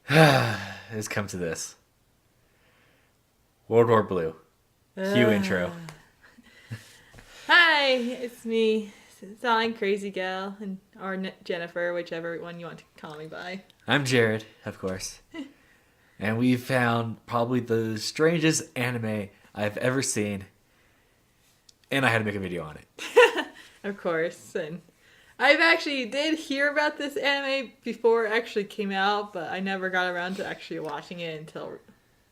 It's come to this. World War Blue. Cue intro. Hi, it's me, Sonic Crazy Gal, or Jennifer, whichever one you want to call me by. I'm Jared, of course. And we found probably the strangest anime I've ever seen. And I had to make a video on it. Of course, and I've actually did hear about this anime before it actually came out, but I never got around to actually watching it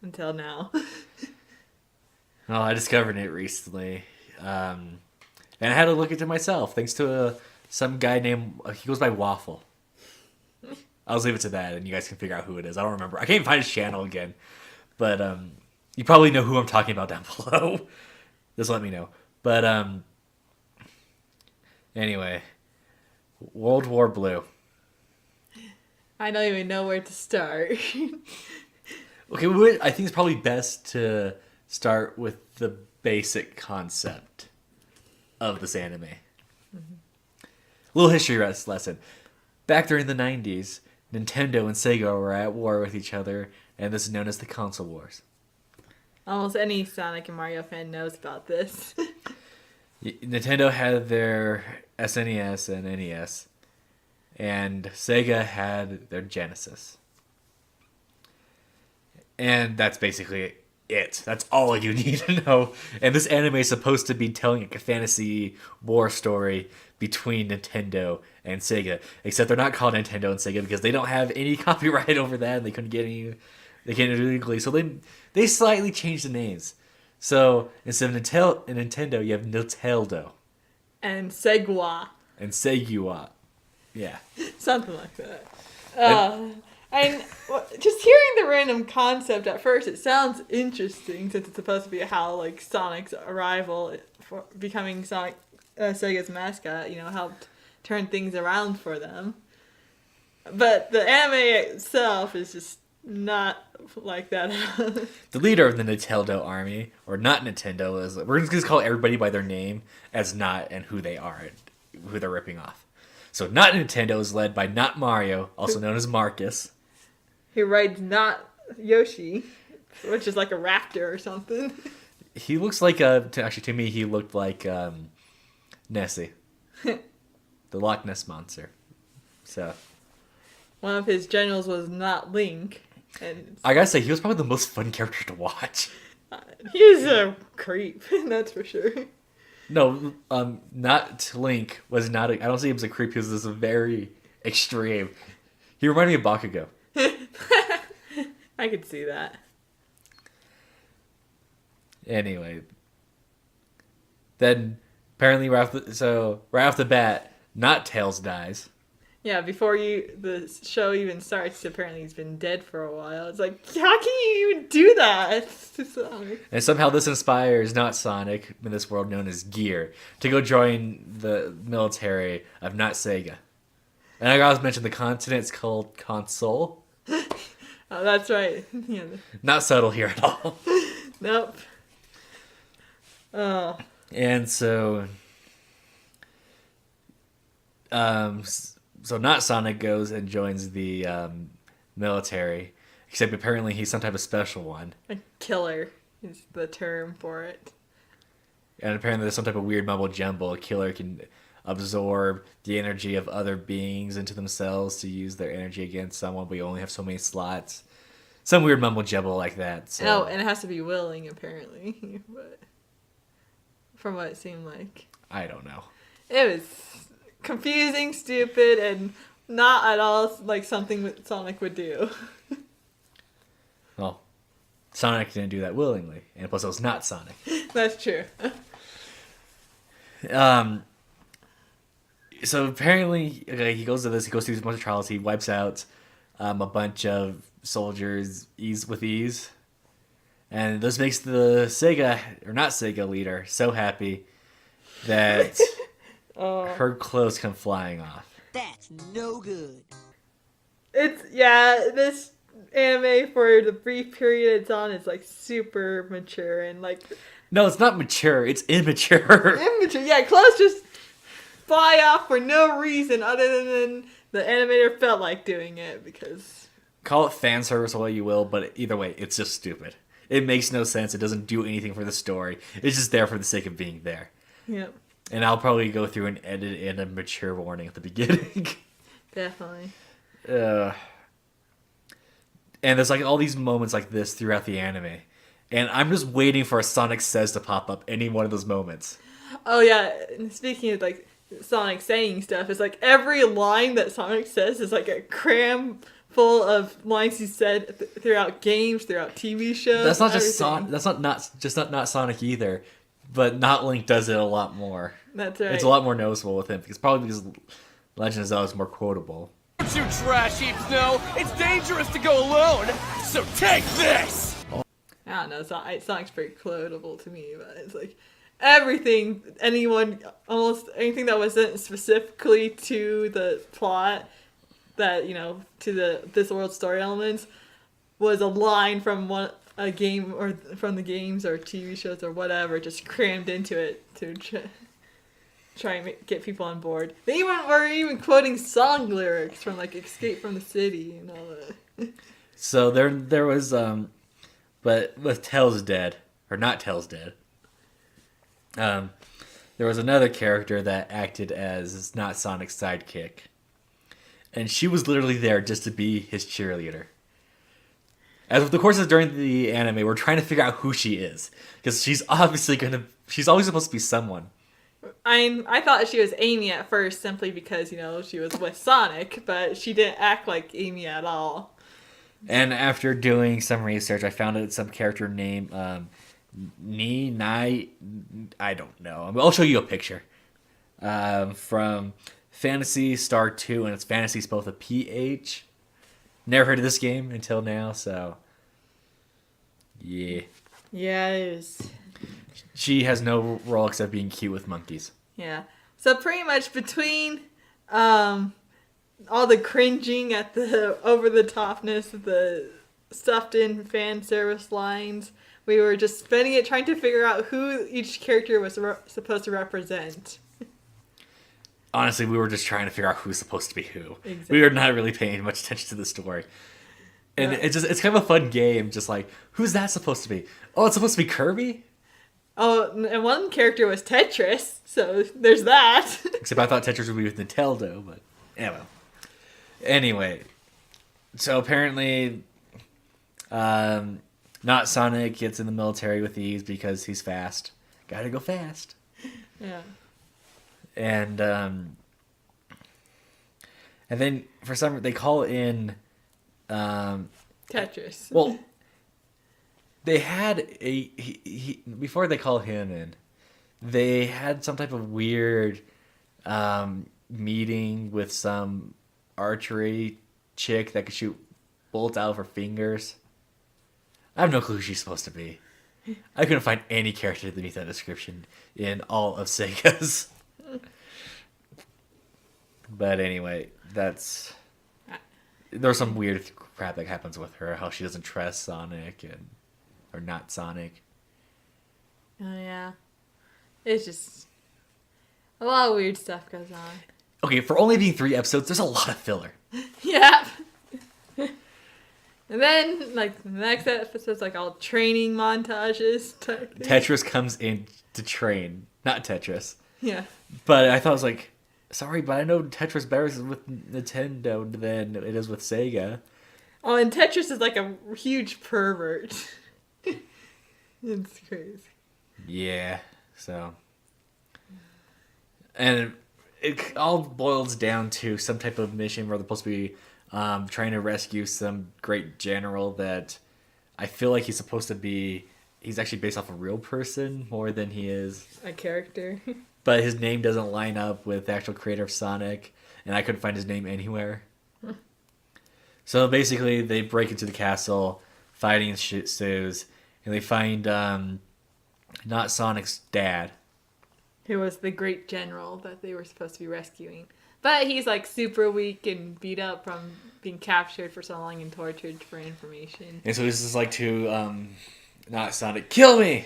until now. Well, I discovered it recently. And I had to look into myself thanks to some guy named, he goes by Waffle. I'll just leave it to that and you guys can figure out who it is. I don't remember. I can't find his channel again. But you probably know who I'm talking about down below. Just let me know. But anyway, World War Blue. I don't even know where to start. Okay, I think it's probably best to start with the basic concept of this anime. Mm-hmm. Little history lesson. Back during the 90s, Nintendo and Sega were at war with each other, and this is known as the Console Wars. Almost any Sonic and Mario fan knows about this. Nintendo had their SNES and NES, and Sega had their Genesis. And that's basically it. That's all you need to know. And this anime is supposed to be telling a fantasy war story between Nintendo and Sega. Except they're not called Nintendo and Sega because they don't have any copyright over that. And they couldn't get any. They can't do it legally. So they slightly changed the names. So instead of Nintendo, you have Nintendo. And Segwa. And Segua. Yeah. Something like that. And just hearing the random concept at first, it sounds interesting since it's supposed to be how like Sonic's arrival for becoming Sega's mascot, helped turn things around for them. But the anime itself is just not like that. The leader of the Nintendo army, or not Nintendo, is we're just gonna call everybody by their name as not and who they are, and who they're ripping off. So not Nintendo is led by not Mario, also known as Marcus. He rides not Yoshi, which is like a raptor or something. He looks like to me he looked like Nessie, the Loch Ness monster. So one of his generals was not Link, and I gotta say he was probably the most fun character to watch. He's a creep, that's for sure. No, not Link was not. I don't think he was a creep. He was this very extreme. He reminded me of Bakugo. I could see that. Anyway, then apparently right off the bat, not Tails dies. Yeah, before the show even starts, apparently he's been dead for a while. It's like, how can you even do that? And somehow this inspires not Sonic, in this world known as Gear, to go join the military of not Sega. And I always mentioned the continent's called Console. Oh, that's right. Yeah. Not subtle here at all. Nope. Oh. And so not Sonic goes and joins the military, except apparently he's some type of special one. A killer is the term for it. And apparently there's some type of weird mumbo jumbo. A killer can absorb the energy of other beings into themselves to use their energy against someone, but you only have so many slots. Some weird mumbo jumbo like that. So. Oh, and it has to be willing, apparently. But from what it seemed like. I don't know. It was confusing, stupid, and not at all like something that Sonic would do. Well, Sonic didn't do that willingly, and plus it was not Sonic. That's true. So apparently, he goes through these bunch of trials, he wipes out a bunch of soldiers with ease. And this makes the Sega, or not Sega leader, so happy that her clothes come flying off. That's no good. This anime for the brief period it's on is like super mature and like... No, it's not mature, it's immature. Immature, yeah, clothes just fly off for no reason other than the animator felt like doing it because call it fan service or what you will, but either way, it's just stupid. It makes no sense. It doesn't do anything for the story. It's just there for the sake of being there. Yep. And I'll probably go through and edit in a mature warning at the beginning. Definitely. And there's like all these moments like this throughout the anime. And I'm just waiting for a Sonic Says to pop up any one of those moments. Oh yeah, and speaking of like Sonic saying stuff, it's like every line that Sonic says is like a cram full of lines he said throughout games, throughout TV shows. That's not just everything. Sonic. That's not Sonic either. But Not Link does it a lot more. That's right. It's a lot more noticeable with him because Legend of Zelda is more quotable. Don't you trash heaps know? It's dangerous to go alone. So take this. I don't know. Sonic's pretty quotable to me, but it's like everything, almost anything that wasn't specifically to the plot, that to this world story elements, was a line from a game or from the games or TV shows or whatever, just crammed into it to try and get people on board. They were even quoting song lyrics from like Escape from the City and all that. So there was but with Tails dead or not Tails dead, there was another character that acted as not Sonic's sidekick, and she was literally there just to be his cheerleader. As with the courses during the anime, we're trying to figure out who she is because she's always supposed to be someone. I thought she was Amy at first simply because, she was with Sonic, but she didn't act like Amy at all. And after doing some research, I found out some character named Nai. I don't know. I'll show you a picture from Phantasy Star 2, and it's Fantasy spelled with a PH. Never heard of this game until now, so yeah. Yeah, it is. She has no role except being cute with monkeys. Yeah. So pretty much between all the cringing at the over-the-topness of the stuffed-in fan service lines, we were just spending it trying to figure out who each character was supposed to represent. Honestly, we were just trying to figure out who's supposed to be who. Exactly. We were not really paying much attention to the story. And it's kind of a fun game, just like, who's that supposed to be? Oh, it's supposed to be Kirby? Oh, and one character was Tetris, so there's that. Except I thought Tetris would be with Nintendo, but yeah, well. Anyway, so apparently, not Sonic gets in the military with ease because he's fast. Gotta go fast. Yeah. And then for some reason they call in Tetris. Well, they had before they call him in, they had some type of weird meeting with some archery chick that could shoot bullets out of her fingers. I have no clue who she's supposed to be. I couldn't find any character to meet that description in all of Sega's. But anyway, there's some weird crap that happens with her. How she doesn't trust Sonic or not Sonic. Oh yeah, it's just a lot of weird stuff goes on. Okay, for only being 3 episodes, there's a lot of filler. Yep. And then, like, the next episode's, like, all training montages type thing. Tetris comes in to train. Not Tetris. Yeah. But I thought, I was like, sorry, but I know Tetris better with Nintendo than it is with Sega. Oh, and Tetris is, like, a huge pervert. It's crazy. Yeah, so... And it all boils down to some type of mission where they're supposed to be trying to rescue some great general that I feel like he's supposed to be... He's actually based off a real person more than he is... A character. But his name doesn't line up with the actual creator of Sonic, and I couldn't find his name anywhere. So basically, they break into the castle, fighting ensues, and they find not Sonic's dad. Who was the great general that they were supposed to be rescuing. But he's, like, super weak and beat up from being captured for so long and tortured for information. And so he's just like to not Sonic, kill me!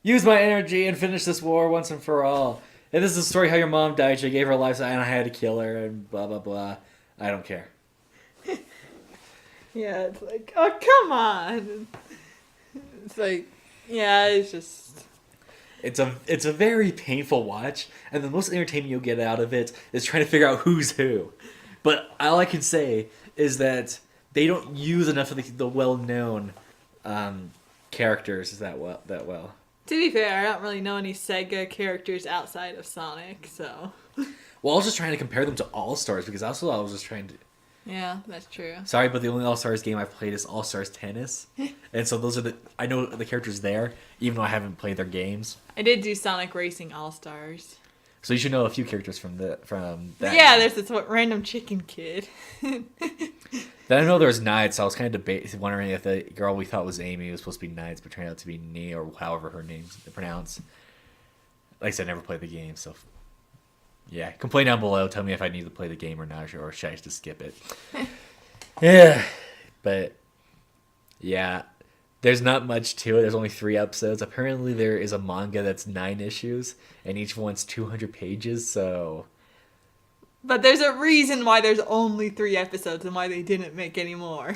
Use my energy and finish this war once and for all. And this is the story how your mom died. She gave her life and I had to kill her and blah, blah, blah. I don't care. Yeah, it's like, oh, come on. It's like, yeah, it's just... It's a very painful watch, and the most entertainment you'll get out of it is trying to figure out who's who. But all I can say is that they don't use enough of the well-known characters that well. To be fair, I don't really know any Sega characters outside of Sonic, so... Well, I was just trying to compare them to All-Stars, because that's what I was just trying to... Yeah, that's true. Sorry, but the only All-Stars game I've played is All-Stars Tennis. And so those are I know the characters there, even though I haven't played their games. I did do Sonic Racing All-Stars. So you should know a few characters from that. Yeah, game. there's this random chicken kid. Then I know there's Knights, so I was kind of wondering if the girl we thought was Amy was supposed to be Knights, but turned out to be Nee, or however her name's pronounced. Like I said, I never played the game, so... Yeah, complain down below. Tell me if I need to play the game or not, or should I just skip it? Yeah, but... Yeah, there's not much to it. There's only 3 episodes. Apparently there is a manga that's 9 issues, and each one's 200 pages, so... But there's a reason why there's only 3 episodes and why they didn't make any more.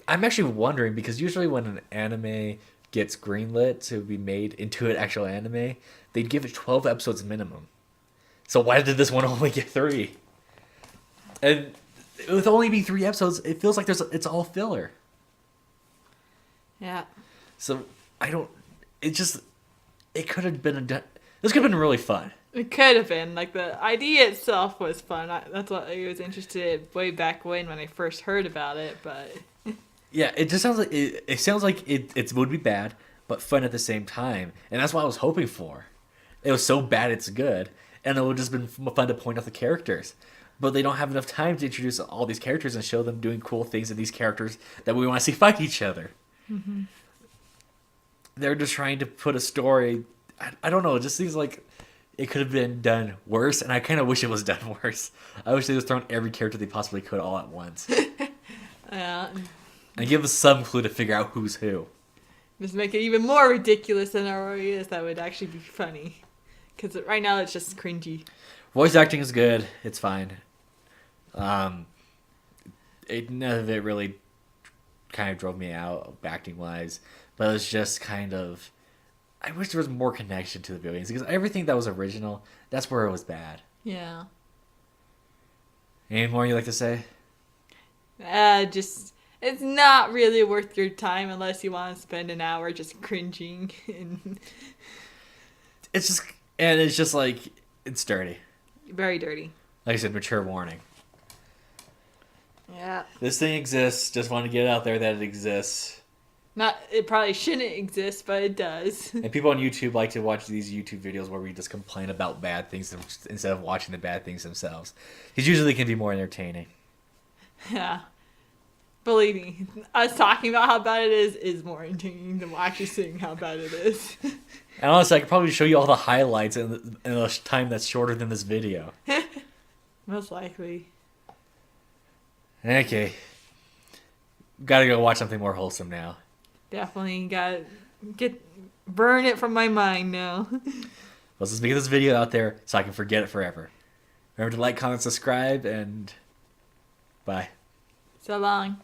I'm actually wondering, because usually when an anime gets greenlit to be made into an actual anime, they'd give it 12 episodes minimum. So why did this one only get 3? And with only being 3 episodes, it feels like it's all filler. Yeah. So it could have been this could have been really fun. It could have been. Like, the idea itself was fun. That's what I was interested in way back when I first heard about it, but... Yeah, it just sounds like it sounds like it would be bad, but fun at the same time. And that's what I was hoping for. It was so bad it's good, and it would just been fun to point out the characters. But they don't have enough time to introduce all these characters and show them doing cool things and these characters that we want to see fight each other. Mm-hmm. They're just trying to put a story... I don't know, it just seems like it could have been done worse, and I kind of wish it was done worse. I wish they just thrown every character they possibly could all at once. Yeah. And give us some clue to figure out who's who. Just make it even more ridiculous than it already is. That would actually be funny. Because right now it's just cringy. Voice acting is good. It's fine. None of it really kind of drove me out acting-wise. But it was just kind of... I wish there was more connection to the video games. Because everything that was original, that's where it was bad. Yeah. Any more you'd like to say? Just... It's not really worth your time unless you want to spend an hour just cringing. It's just like, it's dirty. Very dirty. Like I said, mature warning. Yeah. This thing exists. Just want to get it out there that it exists. It probably shouldn't exist, but it does. And people on YouTube like to watch these YouTube videos where we just complain about bad things instead of watching the bad things themselves. These usually can be more entertaining. Yeah. Believe me, us talking about how bad it is more entertaining than actually seeing how bad it is. And honestly, I could probably show you all the highlights in a time that's shorter than this video. Most likely. Okay. Gotta go watch something more wholesome now. Definitely gotta burn it from my mind now. Let's just get this video out there so I can forget it forever. Remember to like, comment, subscribe, and bye. So long.